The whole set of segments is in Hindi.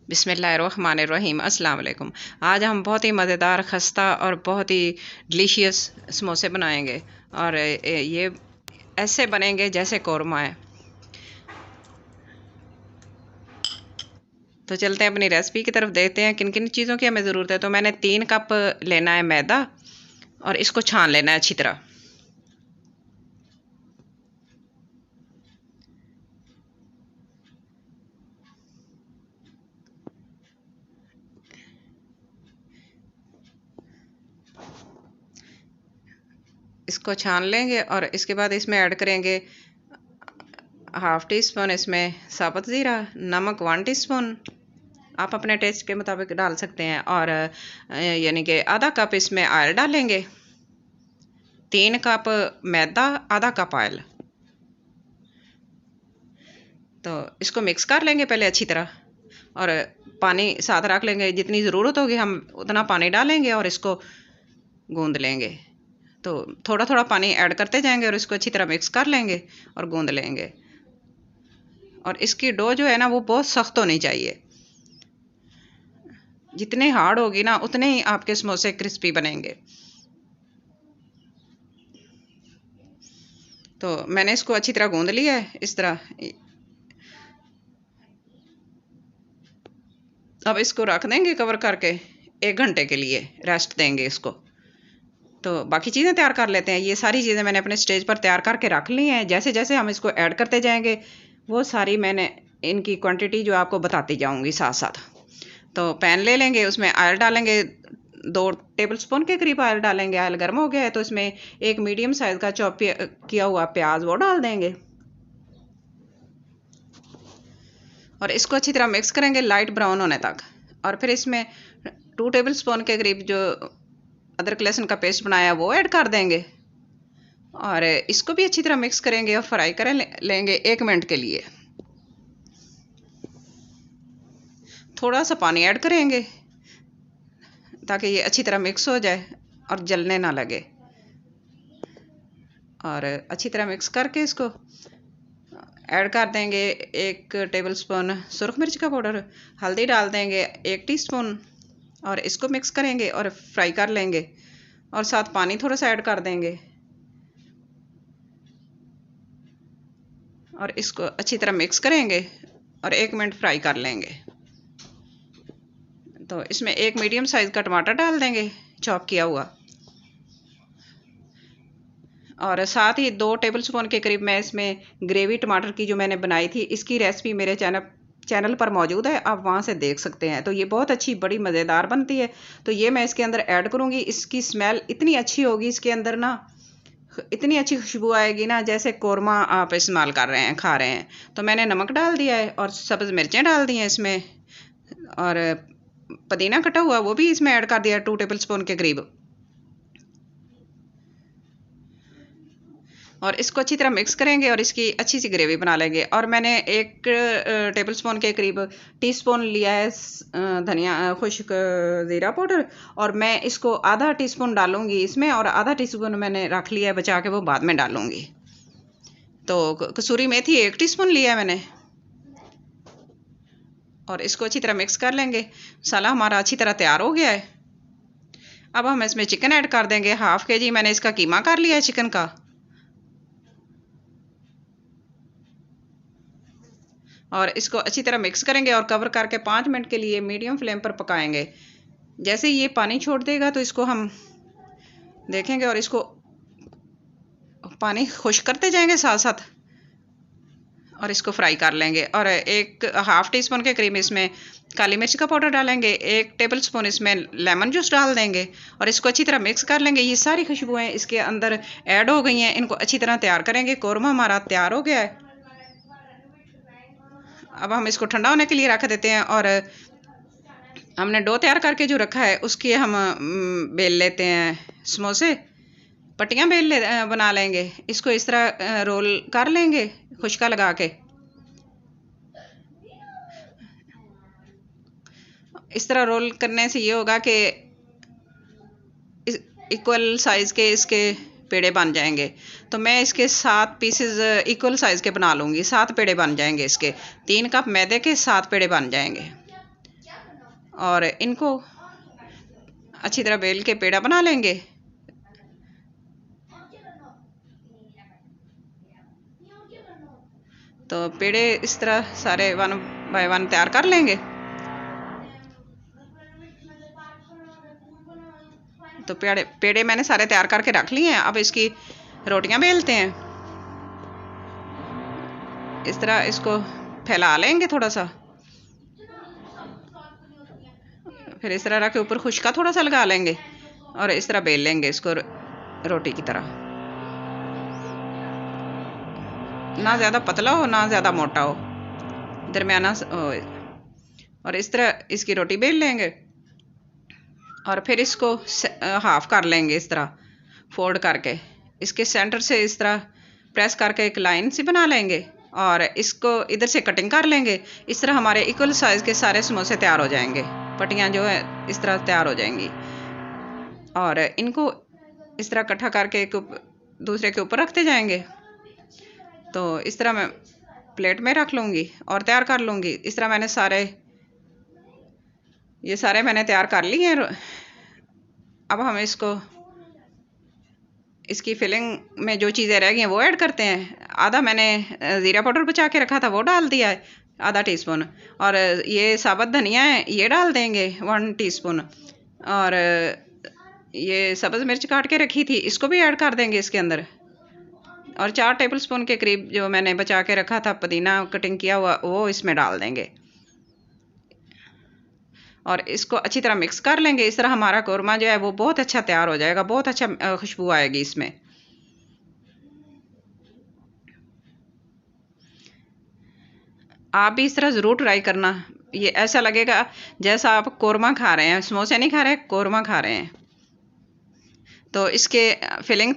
बिस्मिल्लाहिर्रहमानिर्रहीम। अस्सलाम वालेकुम। आज हम बहुत ही मज़ेदार खस्ता और बहुत ही डिलीशियस समोसे बनाएंगे और ये ऐसे बनेंगे जैसे कौरमा है। तो चलते हैं अपनी रेसिपी की तरफ, देखते हैं किन किन चीज़ों की हमें ज़रूरत है। तो मैंने 3 कप लेना है मैदा और इसको छान लेना है अच्छी तरह। इसको छान लेंगे और इसके बाद इसमें ऐड करेंगे हाफ़ टी स्पून इसमें साबुत ज़ीरा, नमक 1 टीस्पून, आप अपने टेस्ट के मुताबिक डाल सकते हैं, और यानी कि आधा कप इसमें ऑयल डालेंगे, 3 कप मैदा, आधा कप ऑयल। तो इसको मिक्स कर लेंगे पहले अच्छी तरह, और पानी साथ रख लेंगे, जितनी ज़रूरत होगी हम उतना पानी डालेंगे और इसको गूंद लेंगे। तो थोड़ा थोड़ा पानी ऐड करते जाएंगे और इसको अच्छी तरह मिक्स कर लेंगे और गूंद लेंगे। और इसकी डो जो है ना वो बहुत सख्त होनी चाहिए, जितने हार्ड होगी ना उतने ही आपके समोसे क्रिस्पी बनेंगे। तो मैंने इसको अच्छी तरह गूंद लिया है इस तरह। अब इसको रख देंगे कवर करके, 1 घंटे के लिए रेस्ट देंगे इसको। तो बाकी चीज़ें तैयार कर लेते हैं। ये सारी चीज़ें मैंने अपने स्टेज पर तैयार करके रख ली हैं। जैसे जैसे हम इसको ऐड करते जाएंगे वो सारी मैंने इनकी क्वांटिटी जो आपको बताती जाऊंगी साथ साथ। तो पैन ले लेंगे, उसमें ऑयल डालेंगे, 2 टेबलस्पून के करीब ऑयल डालेंगे। ऑयल गर्म हो गया है तो इसमें एक मीडियम साइज़ का चॉप किया हुआ प्याज वो डाल देंगे और इसको अच्छी तरह मिक्स करेंगे लाइट ब्राउन होने तक। और फिर इसमें 2 टेबलस्पून के करीब जो अदरक लहसुन का पेस्ट बनाया वो ऐड कर देंगे और इसको भी अच्छी तरह मिक्स करेंगे और फ्राई कर लेंगे 1 मिनट के लिए। थोड़ा सा पानी ऐड करेंगे ताकि ये अच्छी तरह मिक्स हो जाए और जलने ना लगे। और अच्छी तरह मिक्स करके इसको ऐड कर देंगे 1 टेबलस्पून सुरख मिर्च का पाउडर, हल्दी डाल देंगे 1 टीस्पून और इसको मिक्स करेंगे और फ्राई कर लेंगे। और साथ पानी थोड़ा सा ऐड कर देंगे और इसको अच्छी तरह मिक्स करेंगे और 1 मिनट फ्राई कर लेंगे। तो इसमें एक मीडियम साइज़ का टमाटर डाल देंगे चॉप किया हुआ, और साथ ही 2 टेबलस्पून के करीब मैं इसमें ग्रेवी टमाटर की जो मैंने बनाई थी इसकी रेसिपी मेरे चैनल पर मौजूद है, आप वहाँ से देख सकते हैं। तो ये बहुत अच्छी बड़ी मज़ेदार बनती है। तो ये मैं इसके अंदर ऐड करूँगी। इसकी स्मेल इतनी अच्छी होगी इसके अंदर ना, इतनी अच्छी खुशबू आएगी ना जैसे कौरमा आप इस्तेमाल कर रहे हैं, खा रहे हैं। तो मैंने नमक डाल दिया है और सब्ज़ मिर्चें डाल दी हैं इसमें, और पुदीना कटा हुआ वो भी इसमें ऐड कर दिया 2 टेबलस्पून के करीब। और इसको अच्छी तरह मिक्स करेंगे और इसकी अच्छी सी ग्रेवी बना लेंगे। और मैंने 1 टेबलस्पून के करीब टीस्पून लिया है धनिया खुश्क ज़ीरा पाउडर, और मैं इसको आधा टीस्पून डालूंगी इसमें, और आधा टीस्पून मैंने रख लिया है बचा के, वो बाद में डालूंगी। तो कसूरी मेथी 1 टीस्पून लिया है मैंने, और इसको अच्छी तरह मिक्स कर लेंगे। मसाला हमारा अच्छी तरह तैयार हो गया है। अब हम इसमें चिकन ऐड कर देंगे। हाफ़ के जी मैंने इसका कीमा कर लिया है चिकन का, और इसको अच्छी तरह मिक्स करेंगे और कवर करके 5 मिनट के लिए मीडियम फ्लेम पर पकाएंगे। जैसे ये पानी छोड़ देगा तो इसको हम देखेंगे और इसको पानी खुश्क करते जाएंगे साथ साथ, और इसको फ्राई कर लेंगे। और 1 हाफ़ टीस्पून के करीब इसमें काली मिर्च का पाउडर डालेंगे, 1 टेबलस्पून इसमें लेमन जूस डाल देंगे और इसको अच्छी तरह मिक्स कर लेंगे। ये सारी खुशबुएँ इसके अंदर ऐड हो गई हैं, इनको अच्छी तरह तैयार करेंगे। कौरमा हमारा तैयार हो गया है। अब हम इसको ठंडा होने के लिए रख देते हैं, और हमने डो तैयार करके जो रखा है उसकी हम बेल लेते हैं समोसे, पट्टियाँ बना लेंगे। इसको इस तरह रोल कर लेंगे खुश्का लगा के। इस तरह रोल करने से ये होगा कि इक्वल साइज़ के इसके पेड़े बन जाएंगे। तो मैं इसके 7 पीसेस इक्वल साइज़ के बना लूँगी, 7 पेड़े बन जाएंगे इसके। 3 कप मैदे के 7 पेड़े बन जाएंगे। और इनको अच्छी तरह बेल के पेड़ा बना लेंगे। तो पेड़े इस तरह सारे 1 बाय 1 तैयार कर लेंगे। तो पेड़े पेड़े मैंने सारे तैयार करके रख लिए हैं। अब इसकी रोटियां बेलते हैं। इस तरह इसको फैला लेंगे थोड़ा सा, फिर इस तरह रख के ऊपर खुश्का थोड़ा सा लगा लेंगे और इस तरह बेल लेंगे इसको रोटी की तरह। ना ज़्यादा पतला हो ना ज़्यादा मोटा हो, दरमियाना हो। और इस तरह इसकी रोटी बेल लेंगे और फिर इसको हाफ कर लेंगे इस तरह फोल्ड करके। इसके सेंटर से इस तरह प्रेस करके एक लाइन सी बना लेंगे और इसको इधर से कटिंग कर लेंगे। इस तरह हमारे इक्वल साइज़ के सारे समोसे तैयार हो जाएंगे। पट्टियाँ जो है इस तरह तैयार हो जाएंगी और इनको इस तरह इकट्ठा करके एक दूसरे के ऊपर रखते जाएंगे। तो इस तरह मैं प्लेट में रख लूँगी और तैयार कर लूँगी। इस तरह मैंने ये सारे मैंने तैयार कर लिए हैं। अब हम इसकी फिलिंग में जो चीज़ें रह गई हैं वो ऐड करते हैं। आधा मैंने ज़ीरा पाउडर बचा के रखा था वो डाल दिया है, आधा टीस्पून। और ये साबुत धनिया है ये डाल देंगे 1 टीस्पून। और ये सब्ज़ मिर्च काट के रखी थी इसको भी ऐड कर देंगे इसके अंदर। और 4 टेबलस्पून के करीब जो मैंने बचा के रखा था पुदीना कटिंग किया हुआ वो इसमें डाल देंगे और इसको अच्छी तरह मिक्स कर लेंगे। इस तरह हमारा कोरमा जो है वो बहुत अच्छा तैयार हो जाएगा, बहुत अच्छा खुशबू आएगी इसमें। आप भी इस तरह ज़रूर ट्राई करना। ये ऐसा लगेगा जैसा आप कोरमा खा रहे हैं, समोसे नहीं खा रहे, कोरमा खा रहे हैं। तो इसके फिलिंग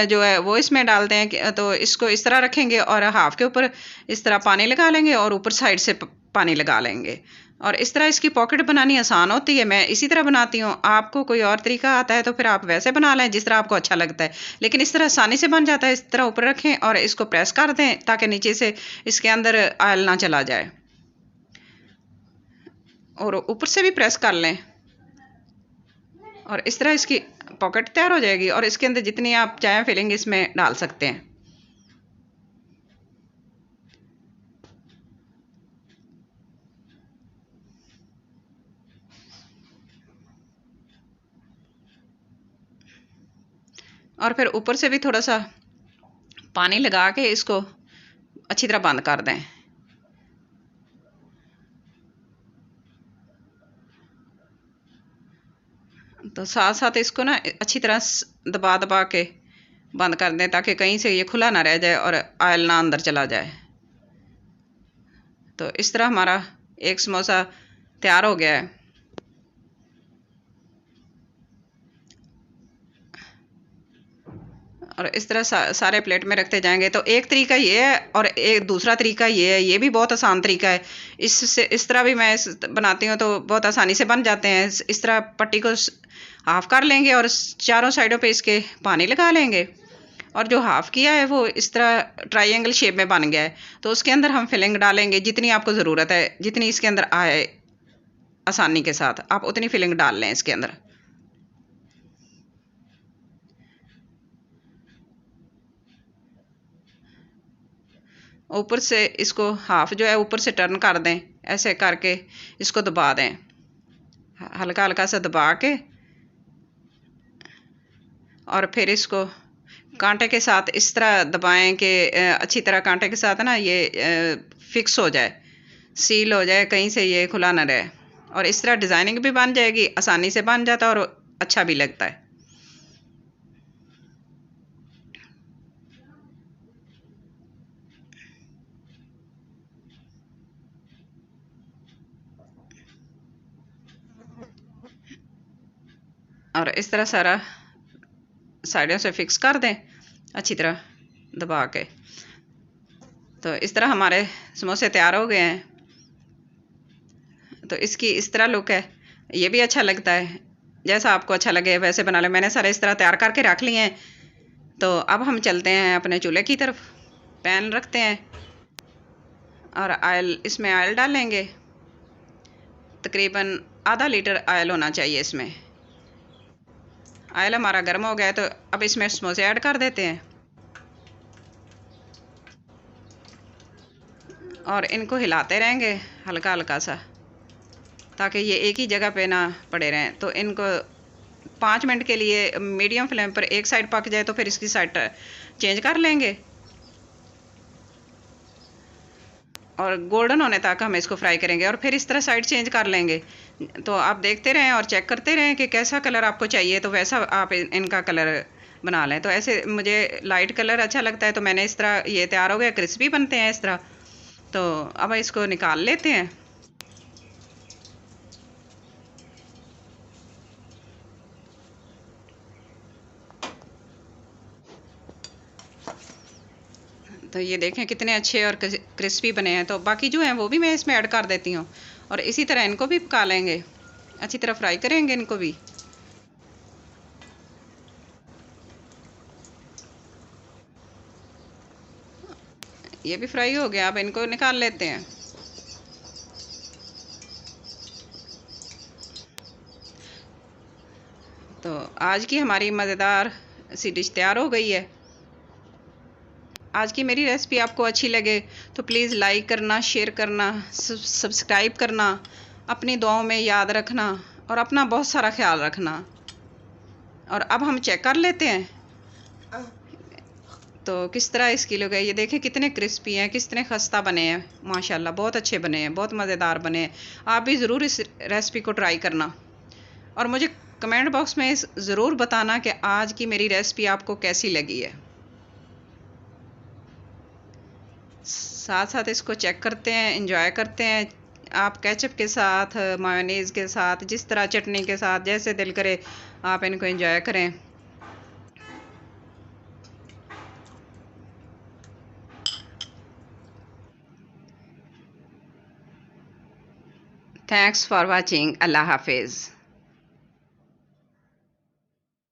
जो है वो इसमें डालते हैं। तो इसको इस तरह रखेंगे और हाफ के ऊपर इस तरह पानी लगा लेंगे और ऊपर साइड से पानी लगा लेंगे। और इस तरह इसकी पॉकेट बनानी आसान होती है। मैं इसी तरह बनाती हूँ। आपको कोई और तरीका आता है तो फिर आप वैसे बना लें जिस तरह आपको अच्छा लगता है, लेकिन इस तरह आसानी से बन जाता है। इस तरह ऊपर रखें और इसको प्रेस कर दें ताकि नीचे से इसके अंदर ऑयल ना चला जाए, और ऊपर से भी प्रेस कर लें और इस तरह इसकी पॉकेट तैयार हो जाएगी। और इसके अंदर जितनी आप चाहें फिलिंग इसमें डाल सकते हैं। और फिर ऊपर से भी थोड़ा सा पानी लगा के इसको अच्छी तरह बंद कर दें। तो साथ साथ इसको ना अच्छी तरह दबा दबा के बंद कर दें ताकि कहीं से ये खुला ना रह जाए और ऑयल ना अंदर चला जाए। तो इस तरह हमारा एक समोसा तैयार हो गया है। और इस तरह सारे प्लेट में रखते जाएंगे। तो एक तरीका ये है और एक दूसरा तरीका ये है, ये भी बहुत आसान तरीका है। इससे इस तरह भी मैं बनाती हूँ तो बहुत आसानी से बन जाते हैं। इस तरह पट्टी को हाफ कर लेंगे और चारों साइडों पे इसके पानी लगा लेंगे। और जो हाफ किया है वो इस तरह ट्रायंगल शेप में बन गया है। तो उसके अंदर हम फिलिंग डालेंगे जितनी आपको ज़रूरत है, जितनी इसके अंदर आए आसानी के साथ आप उतनी फिलिंग डाल लें इसके अंदर। ऊपर से इसको हाफ जो है ऊपर से टर्न कर दें, ऐसे करके इसको दबा दें, हल्का हल्का सा दबा के। और फिर इसको कांटे के साथ इस तरह दबाएं कि अच्छी तरह कांटे के साथ ना ये फिक्स हो जाए, सील हो जाए, कहीं से ये खुला ना रहे। और इस तरह डिज़ाइनिंग भी बन जाएगी, आसानी से बन जाता है और अच्छा भी लगता है। और इस तरह सारा साइडों से फिक्स कर दें अच्छी तरह दबा के। तो इस तरह हमारे समोसे तैयार हो गए हैं। तो इसकी इस तरह लुक है, ये भी अच्छा लगता है। जैसा आपको अच्छा लगे वैसे बना लें। मैंने सारे इस तरह तैयार करके रख लिए हैं। तो अब हम चलते हैं अपने चूल्हे की तरफ। पैन रखते हैं और इसमें ऑयल डालेंगे तकरीबन आधा लीटर ऑयल होना चाहिए इसमें। ऑयल हमारा गर्म हो गया है, तो अब इसमें समोसे ऐड कर देते हैं और इनको हिलाते रहेंगे हल्का हल्का सा, ताकि ये एक ही जगह पे ना पड़े रहें। तो इनको 5 मिनट के लिए मीडियम फ्लेम पर एक साइड पक जाए तो फिर इसकी साइड चेंज कर लेंगे और गोल्डन होने तक हम इसको फ्राई करेंगे और फिर इस तरह साइड चेंज कर लेंगे। तो आप देखते रहें और चेक करते रहें कि कैसा कलर आपको चाहिए, तो वैसा आप इनका कलर बना लें। तो ऐसे मुझे लाइट कलर अच्छा लगता है, तो मैंने इस तरह, ये तैयार हो गया, क्रिस्पी बनते हैं इस तरह। तो अब इसको निकाल लेते हैं। तो ये देखें कितने अच्छे और क्रिस्पी बने हैं। तो बाकी जो हैं वो भी मैं इसमें ऐड कर देती हूँ और इसी तरह इनको भी पका लेंगे, अच्छी तरह फ्राई करेंगे इनको भी। ये भी फ्राई हो गया, अब इनको निकाल लेते हैं। तो आज की हमारी मज़ेदार सी डिश तैयार हो गई है। आज की मेरी रेसिपी आपको अच्छी लगे तो प्लीज़ लाइक करना, शेयर करना, सब्सक्राइब करना, अपनी दुआओं में याद रखना और अपना बहुत सारा ख्याल रखना। और अब हम चेक कर लेते हैं तो किस तरह इस किलो गए। ये देखें कितने क्रिस्पी हैं, कितने खस्ता बने हैं, माशाल्लाह बहुत अच्छे बने हैं, बहुत मज़ेदार बने हैं। आप भी ज़रूर इस रेसिपी को ट्राई करना और मुझे कमेंट बॉक्स में ज़रूर बताना कि आज की मेरी रेसिपी आपको कैसी लगी है। साथ साथ इसको चेक करते हैं, एंजॉय करते हैं। आप केचप के साथ, मायोनीज़ के साथ, जिस तरह चटनी के साथ, जैसे दिल करे आप इनको एंजॉय करें। Thanks for watching. अल्लाह हाफिज़।